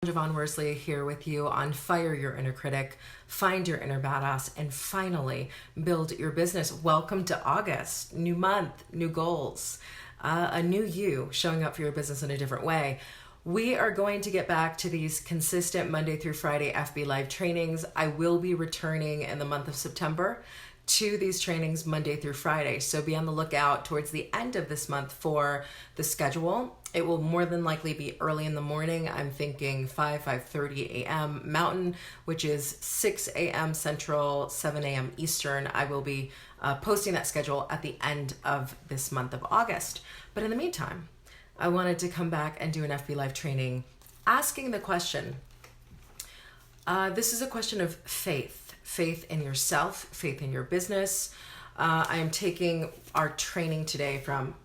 Javon Worsley here with you on Fire Your Inner Critic, Find Your Inner Badass, and finally build your business. Welcome to August. New month, new goals, a new you showing up for your business in a different way. We are going to get back to these consistent Monday through Friday FB Live trainings. I will be returning in the month of September to these trainings Monday through Friday. So be on the lookout towards the end of this month for the schedule. It will more than likely be early in the morning. I'm thinking 5:30 a.m. Mountain, which is 6 a.m. Central, 7 a.m. Eastern. I will be posting that schedule at the end of this month of August. But in the meantime, I wanted to come back and do an FB Live training asking the question. This is a question of faith in yourself, faith in your business. I am taking our training today from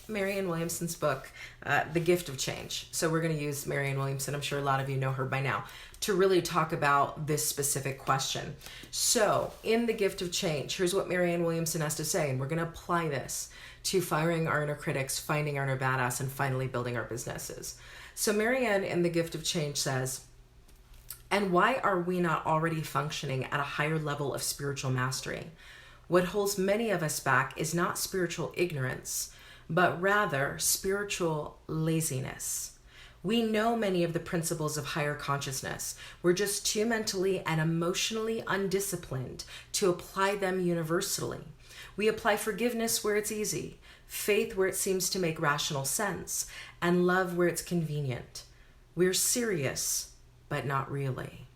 Marianne Williamson's book, The Gift of Change. So we're going to use Marianne Williamson, I'm sure a lot of you know her by now, to really talk about this specific question. So in The Gift of Change, here's what Marianne Williamson has to say, and we're going to apply this to firing our inner critics, finding our inner badass, and finally building our businesses. So Marianne in The Gift of Change says, "And why are we not already functioning at a higher level of spiritual mastery? What holds many of us back is not spiritual ignorance, but rather spiritual laziness. We know many of the principles of higher consciousness. We're just too mentally and emotionally undisciplined to apply them universally. We apply forgiveness where it's easy, faith where it seems to make rational sense, and love where it's convenient. We're serious, but not really."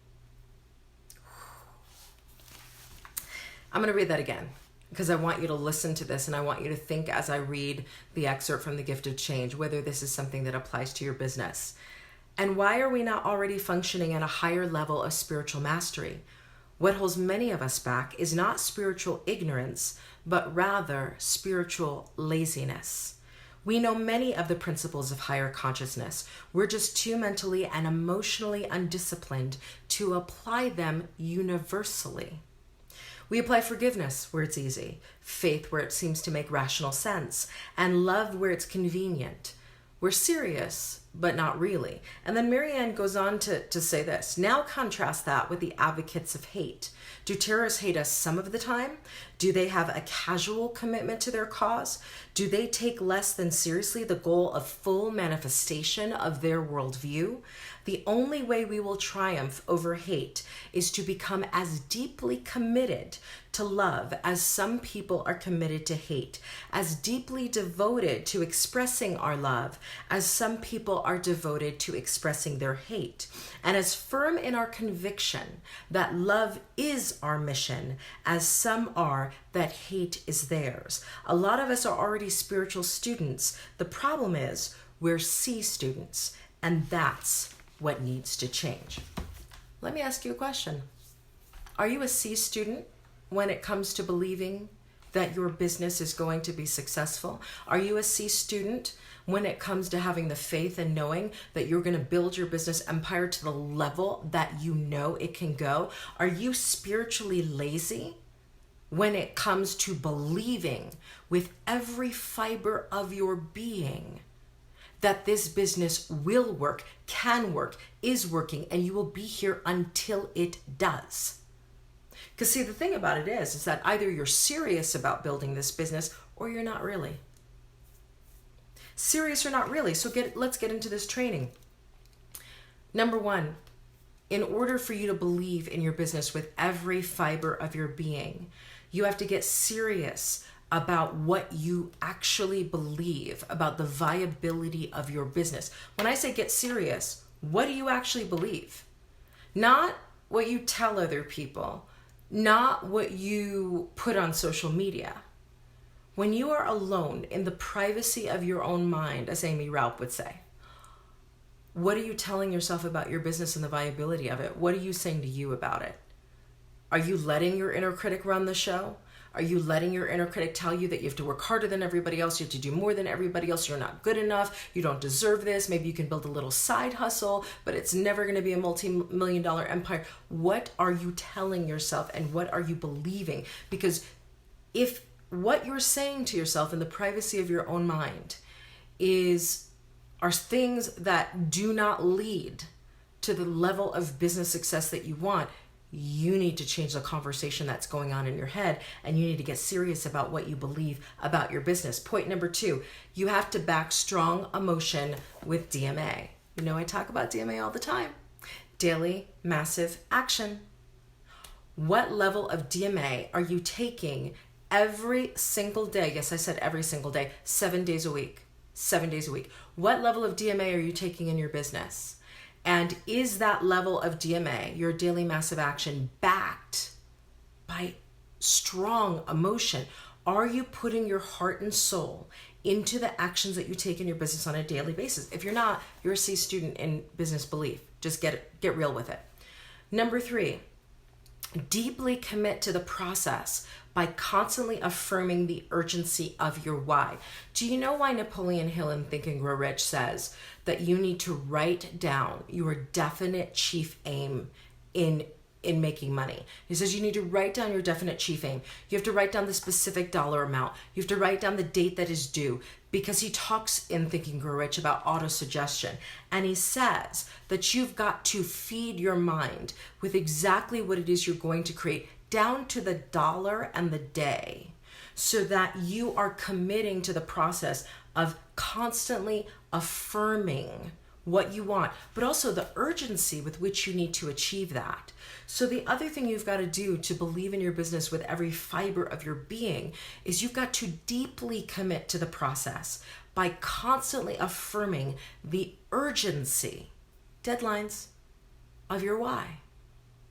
I'm going to read that again because I want you to listen to this and I want you to think as I read the excerpt from The Gift of Change, whether this is something that applies to your business. "And why are we not already functioning at a higher level of spiritual mastery? What holds many of us back is not spiritual ignorance, but rather spiritual laziness. We know many of the principles of higher consciousness. We're just too mentally and emotionally undisciplined to apply them universally. We apply forgiveness where it's easy, faith where it seems to make rational sense, and love where it's convenient. We're serious, but not really." And then Marianne goes on to say this. "Now contrast that with the advocates of hate. Do terrorists hate us some of the time? Do they have a casual commitment to their cause? Do they take less than seriously the goal of full manifestation of their worldview? The only way we will triumph over hate is to become as deeply committed to love as some people are committed to hate, as deeply devoted to expressing our love as some people are devoted to expressing their hate, and as firm in our conviction that love is our mission as some are that hate is theirs. A lot of us are already spiritual students. The problem is we're C students, and that's what needs to change." Let me ask you a question. Are you a C student when it comes to believing that your business is going to be successful? Are you a C student when it comes to having the faith and knowing that you're going to build your business empire to the level that you know it can go? Are you spiritually lazy when it comes to believing with every fiber of your being that this business will work, can work, is working, and you will be here until it does? Because see, the thing about it is that either you're serious about building this business or you're not really. Serious or not really. So let's get into this training. Number one, in order for you to believe in your business with every fiber of your being, you have to get serious about what you actually believe about the viability of your business. When I say get serious, what do you actually believe? Not what you tell other people, not what you put on social media. When you are alone in the privacy of your own mind, as Amy Raup would say, what are you telling yourself about your business and the viability of it? What are you saying to you about it? Are you letting your inner critic run the show? Are you letting your inner critic tell you that you have to work harder than everybody else, you have to do more than everybody else, you're not good enough, you don't deserve this, maybe you can build a little side hustle, but it's never going to be a multi-million-dollar empire? What are you telling yourself and what are you believing? Because if what you're saying to yourself in the privacy of your own mind are things that do not lead to the level of business success that you want, you need to change the conversation that's going on in your head, and you need to get serious about what you believe about your business. Point number 2, you have to back strong emotion with DMA. You know, I talk about DMA all the time. Daily massive action. What level of DMA are you taking every single day? Yes, I said every single day, 7 days a week. 7 days a week. What level of DMA are you taking in your business? And is that level of DMA, your daily massive action, backed by strong emotion? Are you putting your heart and soul into the actions that you take in your business on a daily basis? If you're not, you're a C student in business belief. Just get real with it. Number 3, deeply commit to the process by constantly affirming the urgency of your why. Do you know why Napoleon Hill in Think and Grow Rich says that you need to write down your definite chief aim in making money? He says you need to write down your definite chief aim. You have to write down the specific dollar amount. You have to write down the date that is due, because he talks in Think and Grow Rich about auto-suggestion. And he says that you've got to feed your mind with exactly what it is you're going to create, down to the dollar and the day, so that you are committing to the process of constantly affirming what you want, but also the urgency with which you need to achieve that. So the other thing you've got to do to believe in your business with every fiber of your being is you've got to deeply commit to the process by constantly affirming the urgency, deadlines, of your why.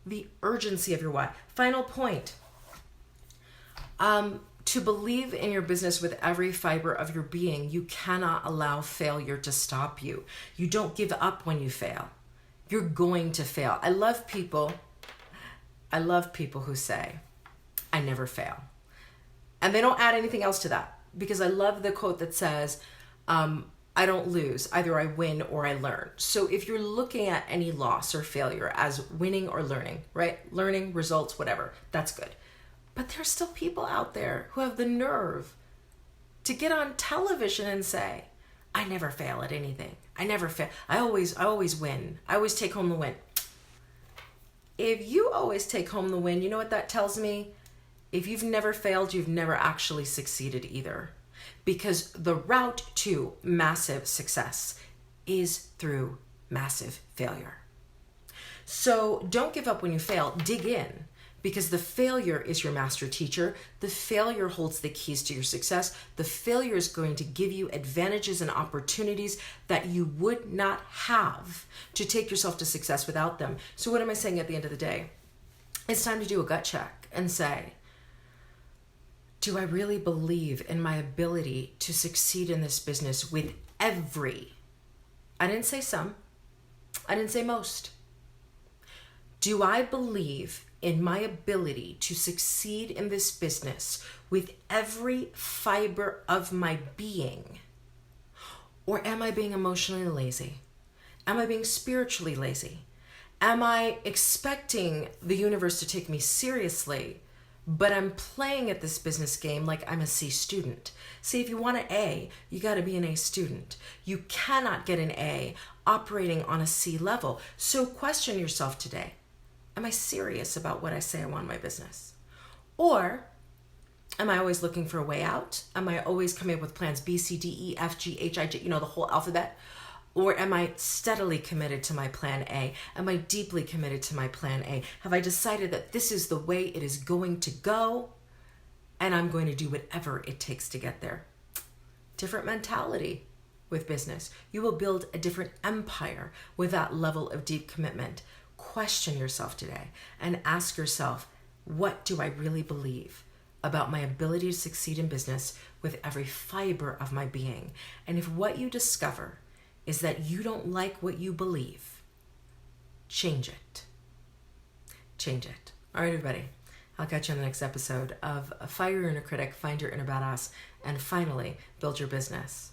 The urgency of your why. Final point. To believe in your business with every fiber of your being, you cannot allow failure to stop you. You don't give up when you fail. You're going to fail. I love people who say, I never fail. And they don't add anything else to that, because I love the quote that says, I don't lose. Either I win or I learn. So if you're looking at any loss or failure as winning or learning, right? Learning, results, whatever, that's good. But there's still people out there who have the nerve to get on television and say, I never fail at anything. I never fail. I always win. I always take home the win. If you always take home the win, you know what that tells me? If you've never failed, you've never actually succeeded either. Because the route to massive success is through massive failure. So don't give up when you fail. Dig in. Because the failure is your master teacher. The failure holds the keys to your success. The failure is going to give you advantages and opportunities that you would not have to take yourself to success without them. So what am I saying at the end of the day? It's time to do a gut check and say, do I really believe in my ability to succeed in this business with every, I didn't say some, I didn't say most. Do I believe in my ability to succeed in this business with every fiber of my being? Or am I being emotionally lazy? Am I being spiritually lazy? Am I expecting the universe to take me seriously, but I'm playing at this business game like I'm a C student? See, if you want an A, you got to be an A student. You cannot get an A operating on a C level. So question yourself today. Am I serious about what I say I want in my business? Or am I always looking for a way out? Am I always coming up with plans B, C, D, E, F, G, H, I, J, the whole alphabet? Or am I steadily committed to my plan A? Am I deeply committed to my plan A? Have I decided that this is the way it is going to go, and I'm going to do whatever it takes to get there? Different mentality with business. You will build a different empire with that level of deep commitment. Question yourself today and ask yourself, what do I really believe about my ability to succeed in business with every fiber of my being? And if what you discover is that you don't like what you believe, change it. Change it. All right, everybody. I'll catch you on the next episode of Fire Your Inner Critic, Find Your Inner Badass, and finally build your business.